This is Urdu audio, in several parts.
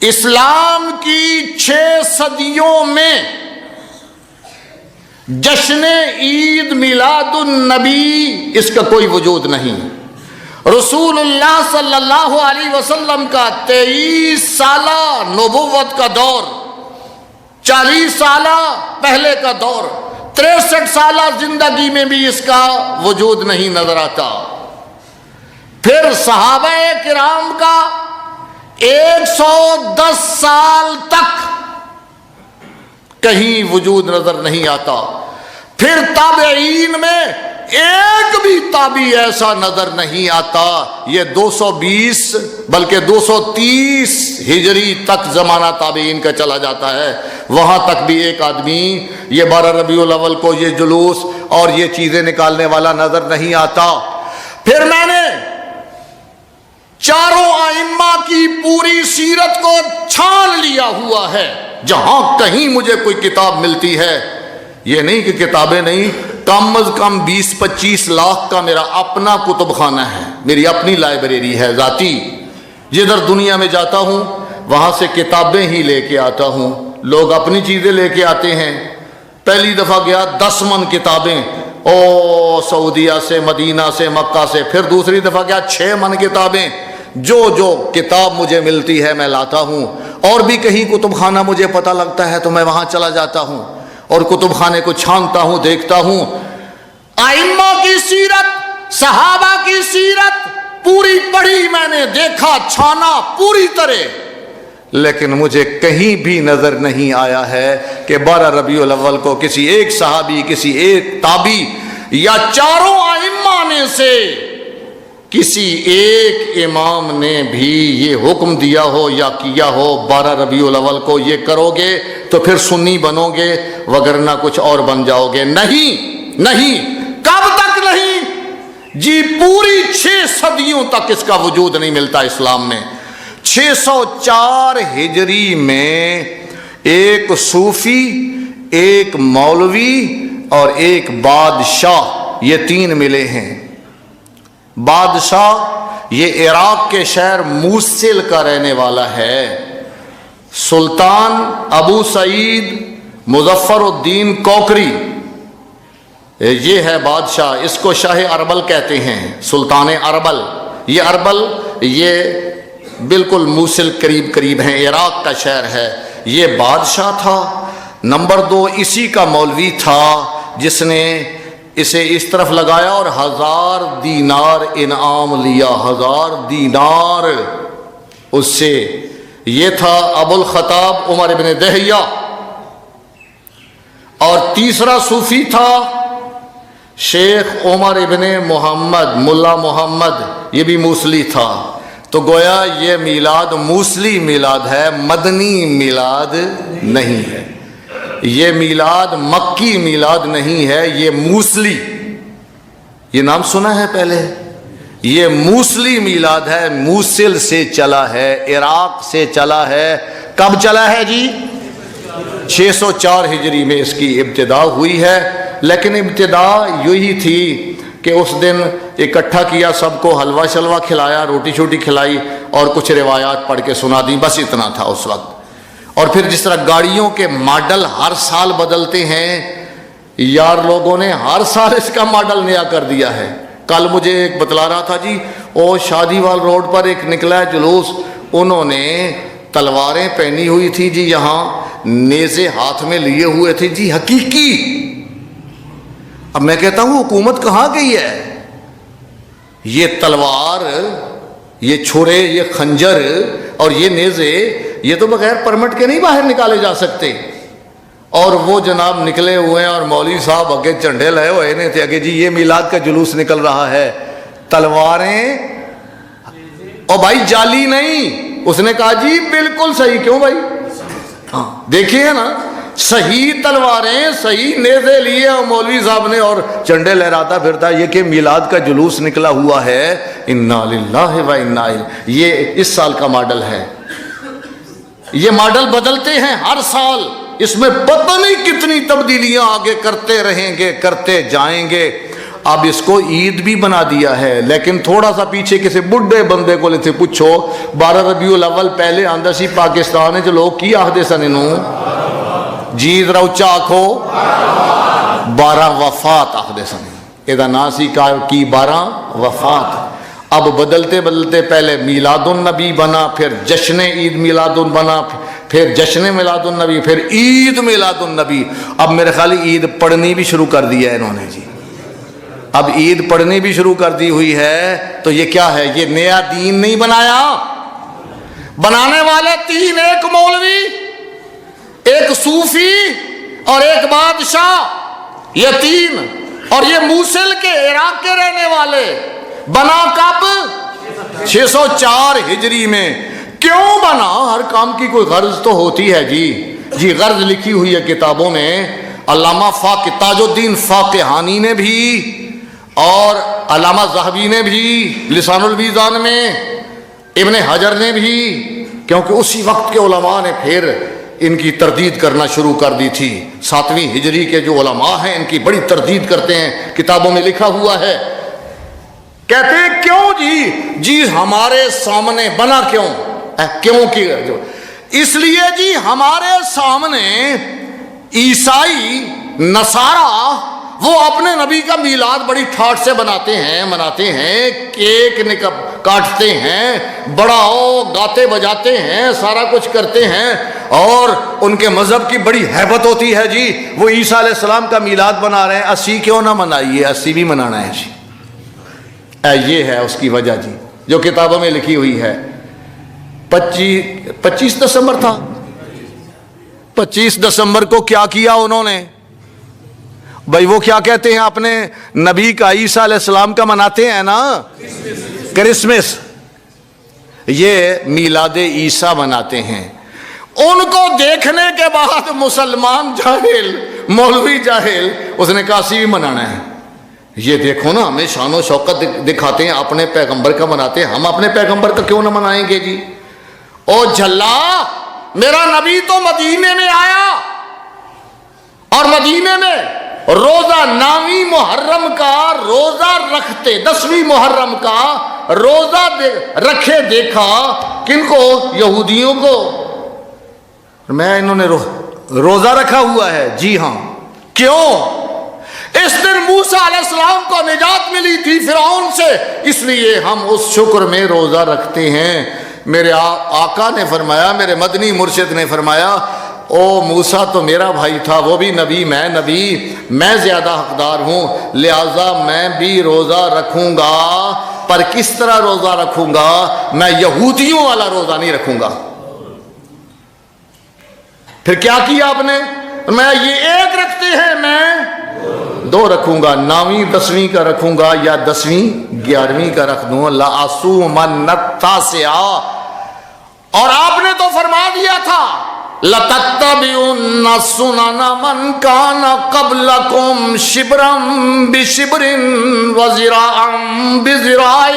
اسلام کی 6 صدیوں میں جشن عید میلاد النبی اس کا کوئی وجود نہیں۔ رسول اللہ صلی اللہ علیہ وسلم کا 23 سالہ نبوت کا دور، 40 سالہ پہلے کا دور، 63 سالہ زندگی میں بھی اس کا وجود نہیں نظر آتا۔ پھر صحابہ کرام کا 110 سال تک کہیں وجود نظر نہیں آتا۔ پھر تابعین میں ایک بھی تابعی ایسا نظر نہیں آتا۔ یہ 220 بلکہ 230 ہجری تک زمانہ تابعین کا چلا جاتا ہے، وہاں تک بھی ایک آدمی یہ 12 ربیع الاول کو یہ جلوس اور یہ چیزیں نکالنے والا نظر نہیں آتا۔ پھر میں نے چاروں ائمہ کی پوری سیرت کو چھان لیا ہوا ہے، جہاں کہیں مجھے کوئی کتاب ملتی ہے، یہ نہیں کہ کتابیں نہیں، کم از کم 20-25 لاکھ کا میرا اپنا کتب خانہ ہے، میری اپنی لائبریری ہے ذاتی۔ جدھر دنیا میں جاتا ہوں وہاں سے کتابیں ہی لے کے آتا ہوں۔ لوگ اپنی چیزیں لے کے آتے ہیں۔ پہلی دفعہ گیا 10 من کتابیں، سعودیہ سے، مدینہ سے، مکہ سے۔ پھر دوسری دفعہ گیا 6 من کتابیں۔ جو کتاب مجھے ملتی ہے میں لاتا ہوں، اور بھی کہیں کتب خانہ مجھے پتہ لگتا ہے تو میں وہاں چلا جاتا ہوں اور کتب خانے کو چھانتا ہوں، دیکھتا ہوں۔ ائمہ کی سیرت، صحابہ کی سیرت پوری پڑھی میں نے، دیکھا، چھانا پوری طرح، لیکن مجھے کہیں بھی نظر نہیں آیا ہے کہ 12 ربیع الاول کو کسی ایک صحابی، کسی ایک تابعی یا چاروں ائمہ میں سے کسی ایک امام نے بھی یہ حکم دیا ہو یا کیا ہو 12 ربیع الاول کو یہ کرو گے تو پھر سنی بنو گے، وگرنہ کچھ اور بن جاؤ گے۔ نہیں۔ کب تک نہیں؟ جی پوری 6 صدیوں تک اس کا وجود نہیں ملتا اسلام میں۔ 604 ہجری میں ایک صوفی، ایک مولوی اور ایک بادشاہ، یہ 3 ملے ہیں۔ بادشاہ یہ عراق کے شہر موصل کا رہنے والا ہے، سلطان ابو سعید مظفر الدین کوکری، یہ ہے بادشاہ۔ اس کو شاہ اربل کہتے ہیں، سلطان اربل۔ یہ اربل یہ بالکل موصل قریب ہیں، عراق کا شہر ہے۔ یہ بادشاہ تھا۔ نمبر 2 اسی کا مولوی تھا جس نے اسے اس طرف لگایا اور 1000 دینار انعام لیا، 1000 دینار اس سے۔ یہ تھا ابو الخطاب عمر ابن دہیہ۔ اور تیسرا صوفی تھا شیخ عمر ابن محمد، ملا محمد، یہ بھی موصلی تھا۔ تو گویا یہ میلاد موصلی میلاد ہے، مدنی میلاد نہیں ہے۔ یہ میلاد مکی میلاد نہیں ہے، یہ موصلی، یہ نام سنا ہے پہلے؟ یہ موصلی میلاد ہے، موصل سے چلا ہے، عراق سے چلا ہے۔ کب چلا ہے جی؟ 604 ہجری میں اس کی ابتدا ہوئی ہے۔ لیکن ابتدا یہی تھی کہ اس دن اکٹھا کیا، سب کو حلوہ شلوہ کھلایا، روٹی چھوٹی کھلائی اور کچھ روایات پڑھ کے سنا دی، بس اتنا تھا اس وقت۔ اور پھر جس طرح گاڑیوں کے ماڈل ہر سال بدلتے ہیں، یار لوگوں نے ہر سال اس کا ماڈل نیا کر دیا ہے۔ کل مجھے ایک بتلا رہا تھا جی، وہ شادی وال روڈ پر ایک نکلا ہے جلوس، انہوں نے تلواریں پہنی ہوئی تھی جی، یہاں نیزے ہاتھ میں لیے ہوئے تھے جی، حقیقی۔ اب میں کہتا ہوں حکومت کہاں گئی ہے؟ یہ تلوار، یہ چھرے، یہ خنجر اور یہ نیزے، یہ تو بغیر پرمٹ کے نہیں باہر نکالے جا سکتے۔ اور وہ جناب نکلے ہوئے ہیں اور مولوی صاحب اگے جھنڈے لائے ہوئے نہیں تھے، اگے جی یہ میلاد کا جلوس نکل رہا ہے، تلواریں اور بھائی جعلی نہیں۔ اس نے کہا جی بالکل صحیح، کیوں بھائی؟ ہاں دیکھیے نا، صحیح تلواریں، صحیح نیزے لیے اور مولوی صاحب نے اور جھنڈے لہراتا پھرتا، یہ کہ میلاد کا جلوس نکلا ہوا ہے۔ انا للہ و انا الیہ، یہ اس سال کا ماڈل ہے۔ یہ ماڈل بدلتے ہیں ہر سال، اس میں پتہ نہیں کتنی تبدیلیاں آگے کرتے رہیں گے، کرتے جائیں گے۔ اب اس کو عید بھی بنا دیا ہے. لیکن تھوڑا سا پیچھے کسی بڈھے بندے کو سے پوچھو 12 ربیع الاول پہلے آندا سی پاکستان وچ لوگ کی آخدے سن انہوں جی ذرا اچا آکھو 12 وفات آخدے سن. یہ نام سی کی 12 وفات. اب بدلتے بدلتے پہلے میلاد النبی بنا, پھر جشن عید میلاد بنا, پھر جشن میلاد النبی, پھر عید میلاد النبی. اب میرے خیال عید پڑھنی بھی شروع کر دی ہے انہوں نے جی. اب عید پڑھنی بھی شروع کر دی ہوئی ہے. تو یہ کیا ہے؟ یہ نیا دین نہیں بنایا. بنانے والے 3, ایک مولوی, ایک صوفی اور ایک بادشاہ. یہ 3. اور یہ موصل کے عراق کے رہنے والے. بنا کب؟ 604 ہجری میں. کیوں بنا؟ ہر کام کی کوئی غرض تو ہوتی ہے جی. غرض لکھی ہوئی ہے کتابوں میں. علامہ تاج الدین فاقہانی نے بھی اور علامہ ذہبی نے بھی لسان المیزان میں, ابن حجر نے بھی, کیونکہ اسی وقت کے علماء نے پھر ان کی تردید کرنا شروع کر دی تھی. 7ویں ہجری کے جو علماء ہیں ان کی بڑی تردید کرتے ہیں, کتابوں میں لکھا ہوا ہے. کہتے ہیں کیوں جی ہمارے سامنے بنا کیوں کی اس لیے جی ہمارے سامنے عیسائی نصارہ وہ اپنے نبی کا میلاد بڑی ٹھاٹ سے مناتے ہیں, کیک کاٹتے ہیں, بڑا گاتے بجاتے ہیں, سارا کچھ کرتے ہیں, اور ان کے مذہب کی بڑی ہیبت ہوتی ہے جی. وہ عیسیٰ علیہ السلام کا میلاد بنا رہے ہیں, 80 کیوں نہ منائیے, 80 بھی منانا ہے جی. یہ ہے اس کی وجہ جی جو کتابوں میں لکھی ہوئی ہے. 25 دسمبر تھا. 25 دسمبر کو کیا کیا انہوں نے بھائی؟ وہ کیا کہتے ہیں اپنے نبی کا, عیسیٰ علیہ السلام کا مناتے ہیں نا کرسمس. یہ میلاد عیسیٰ مناتے ہیں. ان کو دیکھنے کے بعد مسلمان جاہل, مولوی جاہل, اس نے کہا 80 بھی منانا ہے. یہ دیکھو نا, ہمیں شان و شوکت دکھاتے ہیں, اپنے پیغمبر کا مناتے ہیں, ہم اپنے پیغمبر کا کیوں نہ منائیں گے جی. او جھلا, میرا نبی تو مدینے میں آیا اور مدینے میں روزہ 9ویں محرم کا روزہ رکھتے, 10ویں محرم کا روزہ رکھے دیکھا. کن کو؟ یہودیوں کو. میں انہوں نے روزہ رکھا ہوا ہے جی ہاں. کیوں؟ اس دن موسیٰ علیہ السلام کو نجات ملی تھی فرعون سے, اس لیے ہم اس شکر میں روزہ رکھتے ہیں. میرے آقا نے فرمایا, میرے مدنی مرشد نے فرمایا, او موسیٰ تو میرا بھائی تھا, وہ بھی نبی, میں نبی, میں زیادہ حقدار ہوں, لہذا میں بھی روزہ رکھوں گا. پر کس طرح روزہ رکھوں گا؟ میں یہودیوں والا روزہ نہیں رکھوں گا. پھر کیا کیا آپ نے؟ میں یہ ایک رکھتے ہیں, میں 2 رکھوں گا, 9ویں 10ویں کا رکھوں گا, یا 10ویں 11ویں کا رکھ دوں. لَأَصُومَنَّ التَّاسِعَ. اور آپ نے تو فرما دیا تھا لَتَتَّبِعُنَّ سُنَنَ مَنْ كَانَ قَبْلَكُمْ شِبْرًا بِشِبْرٍ وَذِرَاعًا بِذِرَاعٍ.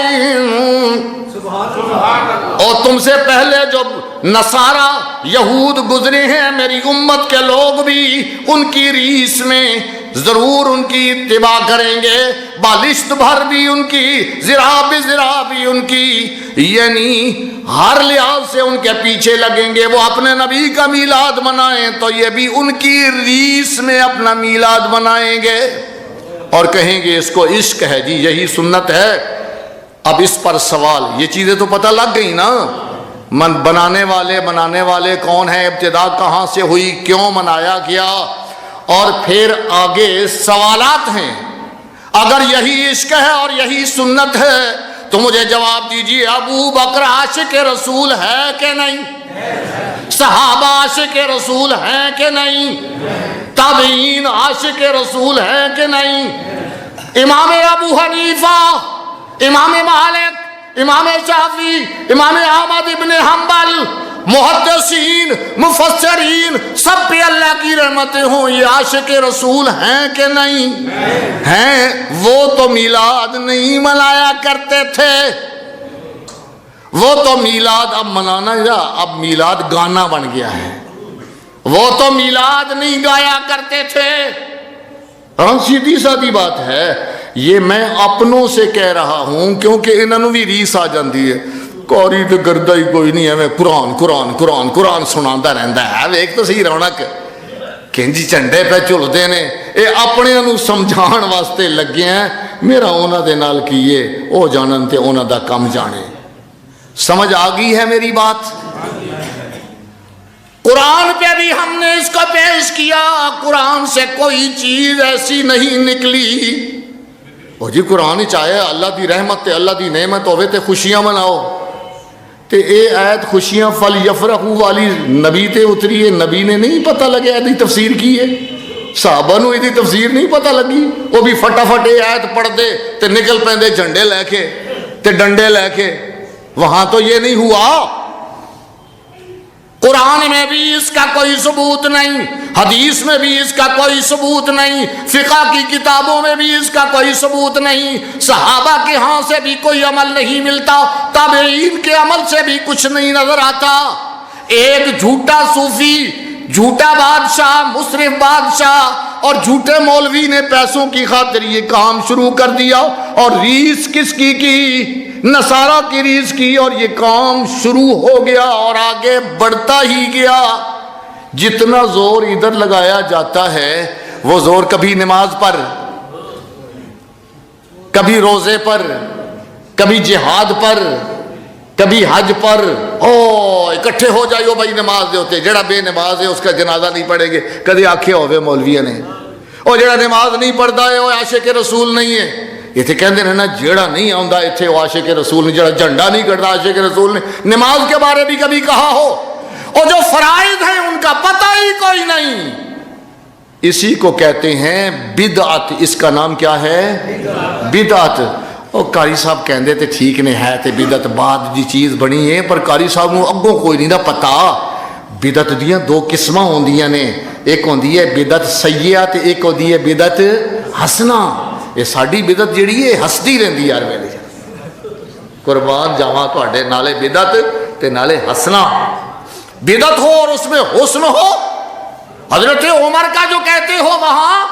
اور تم سے پہلے جو نصارہ یہود گزرے ہیں, میری امت کے لوگ بھی ان کی ریس میں ضرور ان کی اتباع کریں گے. بالشت بھر بھی ان کی, ذراع بذراع بھی ان کی, یعنی ہر لحاظ سے ان کے پیچھے لگیں گے. وہ اپنے نبی کا میلاد منائیں تو یہ بھی ان کی ریس میں اپنا میلاد منائیں گے اور کہیں گے اس کو عشق ہے جی, یہی سنت ہے. اب اس پر سوال, یہ چیزیں تو پتہ لگ گئی نا, بنانے والے کون ہیں, ابتدا کہاں سے ہوئی, کیوں منایا گیا, اور پھر آگے سوالات ہیں. اگر یہی عشق ہے اور یہی سنت ہے تو مجھے جواب دیجیے, ابو بکر عاشق رسول ہے کہ نہیں؟ صحابہ عاشق رسول ہیں کہ نہیں؟ تابعین عاشق رسول ہیں کہ نہیں؟ امام ابو حنیفہ, امام مالک, امام شافعی, امام احمد ابن حنبل, محدثین, مفسرین, سب پہ اللہ کی رحمتیں ہوں, یہ عاشق رسول ہیں کہ نہیں ہیں؟ وہ تو میلاد نہیں منایا کرتے تھے, وہ تو میلاد اب منانا یا اب میلاد گانا بن گیا ہے. وہ تو میلاد نہیں گایا کرتے تھے. ہاں سیدھی سادی بات ہے. یہ میں اپنوں سے کہہ رہا ہوں کیونکہ انہوں بھی ریس آ جاندی ہے، قاری تو گردہ ہی کوئی نہیں ہے، میں قرآن قرآن قرآن قرآن سناتا رہتا ہے، ویک تو صحیح رونق کنجی چنڈے پہ جھلتے نے، اے اپنے انہوں سمجھان واسطے لگے ہیں، میرا اونا دے نال کیے او جانن تے اونا دا کم جانے۔ سمجھ آگئی ہے میری بات؟ قرآن پہ بھی ہم نے اس کو پیش کیا، قرآن سے کوئی چیز ایسی نہیں نکلی۔ او جی قرآن ہی چاہے اللہ دی رحمت تے اللہ دی نعمت ہوئے تے خوشیاں مناؤ، تے اے آیت خوشیاں فل یفرحو والی نبی تے اتری ہے، نبی نے نہیں پتہ لگے ایدی تفسیر کی ہے، صحابہ نو ایدی تفسیر نہیں پتہ لگی، وہ بھی فٹافٹ اے آیت پڑھ دے تے نکل پہندے جھنڈے لے کے تے ڈنڈے لے کے۔ وہاں تو یہ نہیں ہوا، قرآن میں بھی اس کا کوئی ثبوت نہیں، حدیث میں بھی اس کا کوئی ثبوت نہیں، فقہ کی کتابوں میں بھی اس کا کوئی ثبوت نہیں، صحابہ کے ہاں سے بھی کوئی عمل نہیں ملتا، تابعین کے عمل سے بھی کچھ نہیں نظر آتا۔ ایک جھوٹا صوفی، جھوٹا بادشاہ، مصرف بادشاہ اور جھوٹے مولوی نے پیسوں کی خاطر یہ کام شروع کر دیا، اور ریس کس کی نصارہ کی ریس کی، اور یہ کام شروع ہو گیا اور آگے بڑھتا ہی گیا۔ جتنا زور ادھر لگایا جاتا ہے وہ زور کبھی نماز پر، کبھی روزے پر، کبھی جہاد پر، کبھی حج پر، اکٹھے ہو جائیو بھائی نماز دے ہوتے، جڑا بے نماز ہے اس کا جنازہ نہیں پڑھیں گے، کدی آکھے ہوئے مولویہ نے، اور جڑا نماز نہیں پڑھتا ہے وہ عاشق رسول نہیں ہے۔ یہ تو کہندے ہیں نا جڑا نہیں آندا ایتھے وہ عاشق رسول نہیں، جڑا جھنڈا نہیں کرتا عاشق رسول نہیں۔ نماز کے بارے بھی کبھی کہا ہو، اور جو فرائض ہیں ان کا پتہ ہی کوئی نہیں، اسی کو کہتے ہیں بدعت۔ اس کا نام کیا ہے؟ بدعت۔ اور قاری صاحب کہندے تے ٹھیک نے ہے تے بدعت بعد دی چیز بنی ہے، پر قاری صاحب نو اگوں کوئی نہیں دا پتا۔ بدعت دیاں دو قسماں ہوندیاں نے، ایک ہوندی ہے بدعت سیئہ تے ایک ہوندی ہے بدعت حسنہ۔ یہ ساڈی بدعت جیڑی ہے ہسدی رہندی یار ویلے، قربان جاواں تواڈے نالے بدعت تے نالے حسنہ۔ بدعت ہو اور اس میں حسن ہو، حضرت عمر کا جو کہتے ہو وہاں،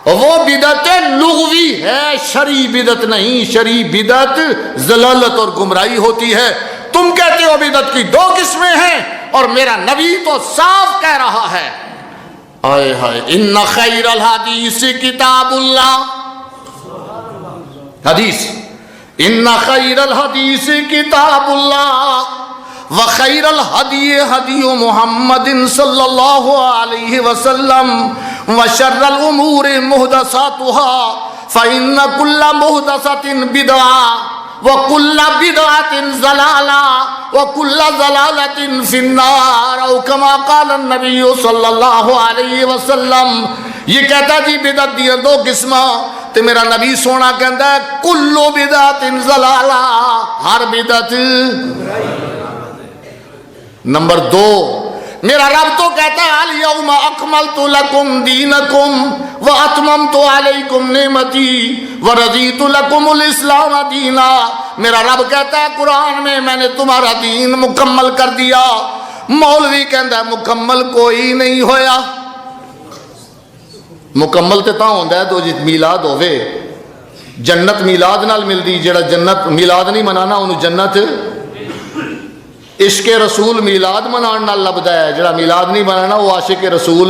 وہ بدعت لغوی ہے، شرعی بدعت نہیں۔ شرعی بدعت ضلالت اور گمراہی ہوتی ہے۔ تم کہتے ہو بدعت کی دو قسمیں ہیں، اور میرا نبی تو صاف کہہ رہا ہے، آئے ہائے، ان خیر الحدیث کتاب اللہ، حدیث، ان خیر الحدیث کتاب اللہ وخیر الہدی ہدی محمد صلی اللہ علیہ وسلم وشر الامور محدثاتها فإن كل محدثة بدعة وكل بدعة ضلالة وكل ضلالة في النار، او كما قال النبی صلی اللہ علیہ وسلم۔ یہ کہتا جی بدعت دی دو قسماں، تے میرا نبی سونا کہندا ہے کل بدعت ضلالہ، ہر بدعت۔ نمبر دو، میرا رب تو کہتا ہے الیوم اکملت لکم دینکم واتممت علیکم نعمتی ورضیت لکم الاسلام دینا۔ میرا رب کہتا ہے قرآن میں میں نے تمہارا دین مکمل کر دیا۔ مولوی کہندا ہے مکمل کوئی نہیں ہویا۔ مکمل تے تاں ہوندا ہے تو جی میلاد ہوئے، جنت میلاد نال ملدی، جڑا جنت میلاد نہیں منانا انہوں جنت عشق رسول میلاد منان نال لبدا ہے، جڑا میلاد نہیں منانا وہ عاشق رسول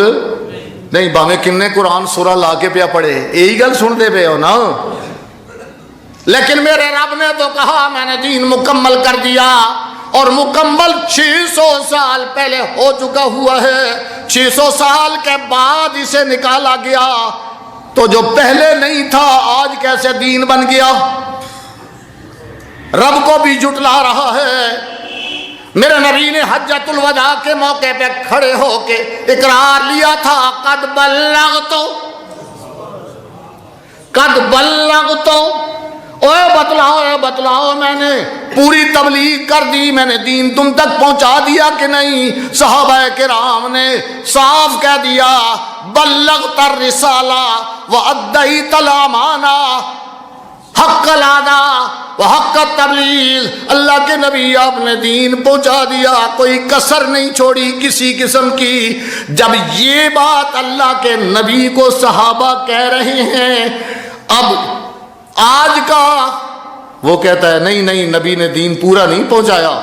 نہیں۔ باویں کنے قرآن سورہ لا کے پیا پڑھے، یہی گل سن دے پے ہو نا۔ لیکن میرے رب نے تو کہا میں نے دین مکمل کر دیا، اور مکمل 600 سال پہلے ہو چکا ہوا ہے۔ 600 سال کے بعد اسے نکالا گیا، تو جو پہلے نہیں تھا آج کیسے دین بن گیا؟ رب کو بھی جھٹلا رہا ہے۔ میرے نبی نے حجۃ الوداع کے موقع پہ کھڑے ہو کے اقرار لیا تھا، قد بلغت، اوے بتلاؤ میں نے پوری تبلیغ کر دی، میں نے دین تم تک پہنچا دیا کہ نہیں؟ صحابہ کرام نے صاف کہہ دیا بلغت الرسالہ وادیت الامانہ، حق الادا و حق التبلیغ۔ اللہ کے نبی آپ نے دین پہنچا دیا، کوئی کسر نہیں چھوڑی کسی قسم کی۔ جب یہ بات اللہ کے نبی کو صحابہ کہہ رہے ہیں، اب آج کا وہ کہتا ہے نہیں نہیں نبی نے دین پورا نہیں پہنچایا.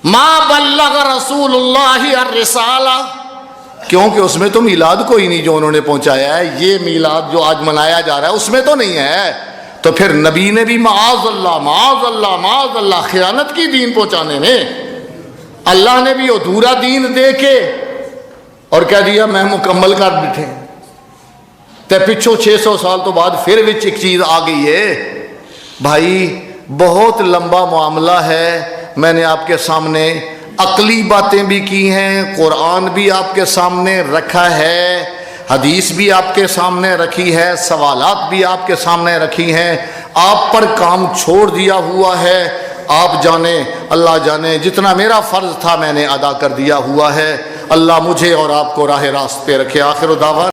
ما بلغ رسول اللہ الرسالہ، کیونکہ اس میں تو میلاد کوئی نہیں جو انہوں نے پہنچایا ہے. یہ میلاد جو آج منایا جا رہا ہے اس میں تو نہیں ہے. تو پھر نبی نے بھی معاذ اللہ معاذ اللہ معاذ اللہ خیانت کی دین پہنچانے میں. اللہ نے بھی ادھورا دین دے کے اور کہہ دیا میں مکمل کر بیٹھے. تے پچھو 600 سال تو بعد پھر وچ ایک چیز آ گئی ہے. بھائی بہت لمبا معاملہ ہے. میں نے آپ کے سامنے عقلی باتیں بھی کی ہیں، قرآن بھی آپ کے سامنے رکھا ہے، حدیث بھی آپ کے سامنے رکھی ہے، سوالات بھی آپ کے سامنے رکھی ہیں. آپ پر کام چھوڑ دیا ہوا ہے. آپ جانیں اللہ جانے جتنا میرا فرض تھا میں نے ادا کر دیا ہوا ہے. اللہ مجھے اور آپ کو راہ راست پہ رکھے. آخر دعوانا